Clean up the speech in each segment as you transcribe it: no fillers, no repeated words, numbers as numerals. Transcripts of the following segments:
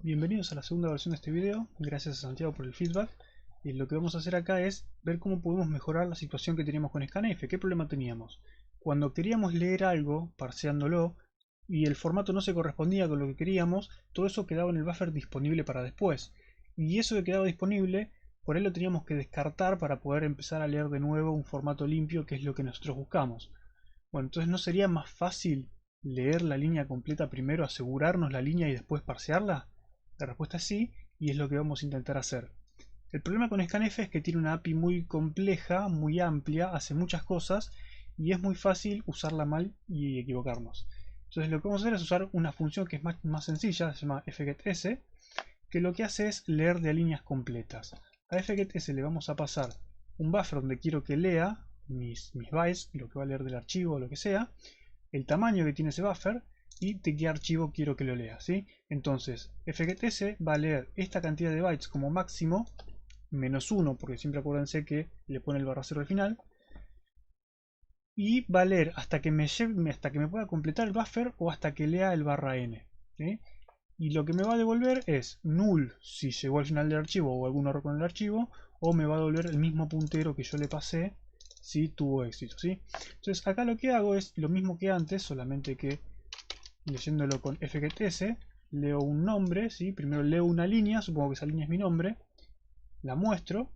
Bienvenidos a la segunda versión de este video, gracias a Santiago por el feedback. Y lo que vamos a hacer acá es ver cómo podemos mejorar la situación que teníamos con Scanf. ¿Qué problema teníamos? Cuando queríamos leer algo, parseándolo, y el formato no se correspondía con lo que queríamos, todo eso quedaba en el buffer disponible para después. Y eso que quedaba disponible, por ahí lo teníamos que descartar para poder empezar a leer de nuevo un formato limpio, que es lo que nosotros buscamos. Bueno, entonces ¿no sería más fácil leer la línea completa primero, asegurarnos la línea y después parsearla? La respuesta es sí, y es lo que vamos a intentar hacer. El problema con Scanf es que tiene una API muy compleja, muy amplia, hace muchas cosas y es muy fácil usarla mal y equivocarnos. Entonces lo que vamos a hacer es usar una función que es más sencilla, se llama fgetS, que lo que hace es leer de líneas completas. A fgetS le vamos a pasar un buffer donde quiero que lea mis bytes, lo que va a leer del archivo o lo que sea, el tamaño que tiene ese buffer y de qué archivo quiero que lo lea, ¿sí? Entonces, fgetS va a leer esta cantidad de bytes como máximo, menos 1, porque siempre acuérdense que le pone el barra 0 al final, y va a leer hasta que me pueda completar el buffer o hasta que lea el barra n, ¿sí? Y lo que me va a devolver es null si llegó al final del archivo o algún error con el archivo, o me va a devolver el mismo puntero que yo le pasé si tuvo éxito, ¿sí? Entonces acá lo que hago es lo mismo que antes, solamente que leyéndolo con fgetS, leo un nombre, ¿sí? Primero leo una línea, supongo que esa línea es mi nombre, la muestro,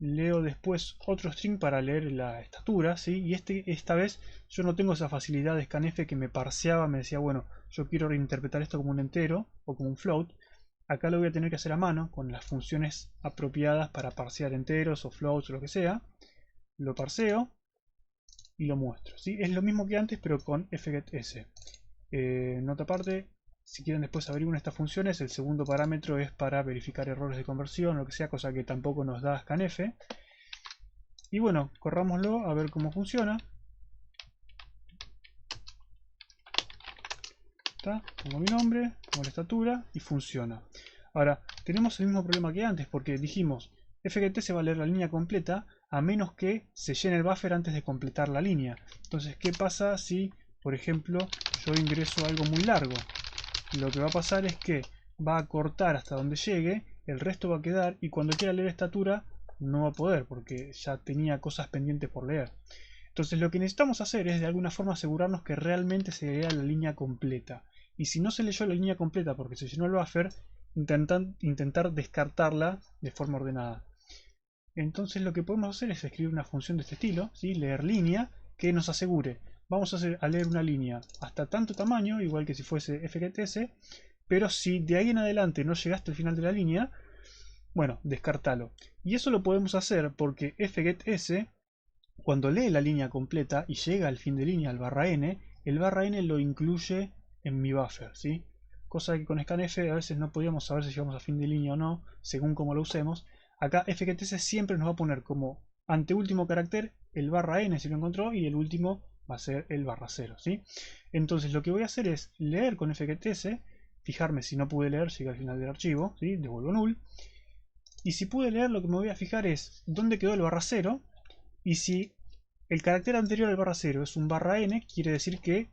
leo después otro string para leer la estatura, ¿sí? Y esta vez yo no tengo esa facilidad de Scanf que me parseaba, me decía, bueno, yo quiero reinterpretar esto como un entero o como un float. Acá lo voy a tener que hacer a mano con las funciones apropiadas para parsear enteros o floats o lo que sea. Lo parseo y lo muestro, ¿sí? Es lo mismo que antes pero con fgetS. Nota aparte, si quieren después averiguar estas funciones, el segundo parámetro es para verificar errores de conversión, lo que sea, cosa que tampoco nos da Scanf. Y bueno, corrámoslo a ver cómo funciona. ¿Está? Pongo mi nombre, pongo la estatura y funciona. Ahora, tenemos el mismo problema que antes, porque dijimos, fgt se va a leer la línea completa a menos que se llene el buffer antes de completar la línea. Entonces, ¿qué pasa si, por ejemplo, yo ingreso algo muy largo? Lo que va a pasar es que va a cortar hasta donde llegue, el resto va a quedar y cuando quiera leer estatura no va a poder porque ya tenía cosas pendientes por leer. Entonces lo que necesitamos hacer es de alguna forma asegurarnos que realmente se lea la línea completa. Y si no se leyó la línea completa porque se llenó el buffer, intentar descartarla de forma ordenada. Entonces lo que podemos hacer es escribir una función de este estilo, ¿sí? Leer línea, que nos asegure. Vamos a leer una línea hasta tanto tamaño, igual que si fuese fgetS, pero si de ahí en adelante no llegaste al final de la línea, bueno, descartalo. Y eso lo podemos hacer porque fgetS, cuando lee la línea completa y llega al fin de línea, al barra n, el barra n lo incluye en mi buffer, ¿sí? Cosa que con Scanf a veces no podíamos saber si llegamos a fin de línea o no, según cómo lo usemos. Acá fgetS siempre nos va a poner como anteúltimo carácter el barra n si lo encontró y el último va a ser el barra 0, ¿sí? Entonces lo que voy a hacer es leer con fgetS, fijarme si no pude leer, llega al final del archivo, ¿sí? Devuelvo null. Y si pude leer, lo que me voy a fijar es dónde quedó el barra 0. Y si el carácter anterior al barra 0 es un barra n, quiere decir que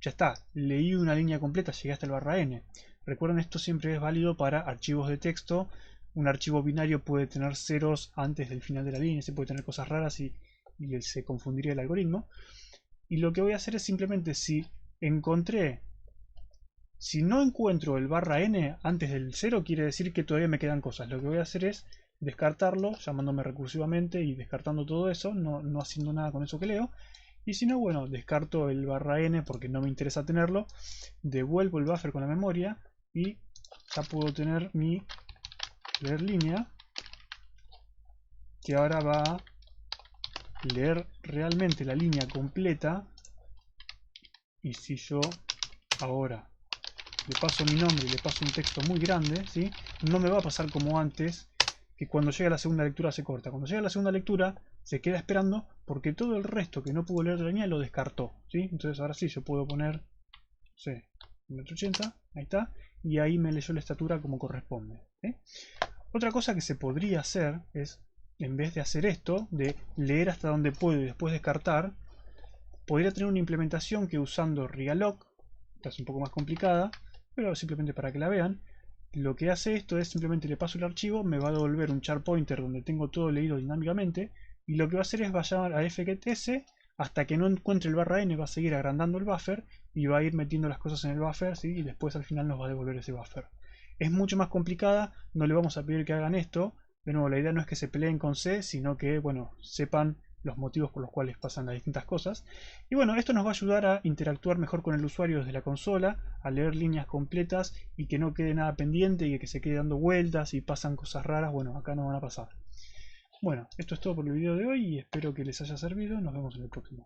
ya está, leí una línea completa, llegué hasta el barra n. Recuerden, esto siempre es válido para archivos de texto. Un archivo binario puede tener ceros antes del final de la línea, se puede tener cosas raras y se confundiría el algoritmo. Y lo que voy a hacer es simplemente si no encuentro el barra n antes del 0, quiere decir que todavía me quedan cosas. Lo que voy a hacer es descartarlo, llamándome recursivamente y descartando todo eso, no haciendo nada con eso que leo. Y si no, bueno, descarto el barra n porque no me interesa tenerlo, devuelvo el buffer con la memoria y ya puedo tener mi leer línea, que ahora va a leer realmente la línea completa. Y si yo ahora le paso mi nombre y le paso un texto muy grande, ¿sí? No me va a pasar como antes, que cuando llega la segunda lectura se corta. Cuando llega la segunda lectura se queda esperando porque todo el resto que no pudo leer de la línea lo descartó, ¿sí? Entonces ahora sí yo puedo poner, no sé, 1,80 m, ahí está, y ahí me leyó la estatura como corresponde, ¿sí? Otra cosa que se podría hacer es, en vez de hacer esto, de leer hasta donde puedo y después descartar, podría tener una implementación que usando realoc, esta es un poco más complicada, pero simplemente para que la vean. Lo que hace esto es simplemente le paso el archivo, me va a devolver un char pointer donde tengo todo leído dinámicamente, y lo que va a hacer es va a llamar a fgts hasta que no encuentre el barra n, va a seguir agrandando el buffer y va a ir metiendo las cosas en el buffer, ¿sí? Y después al final nos va a devolver ese buffer. Es mucho más complicada, no le vamos a pedir que hagan esto. De nuevo, la idea no es que se peleen con C, sino que, bueno, sepan los motivos por los cuales pasan las distintas cosas. Y bueno, esto nos va a ayudar a interactuar mejor con el usuario desde la consola, a leer líneas completas y que no quede nada pendiente y que se quede dando vueltas y pasan cosas raras. Bueno, acá no van a pasar. Bueno, esto es todo por el video de hoy y espero que les haya servido. Nos vemos en el próximo.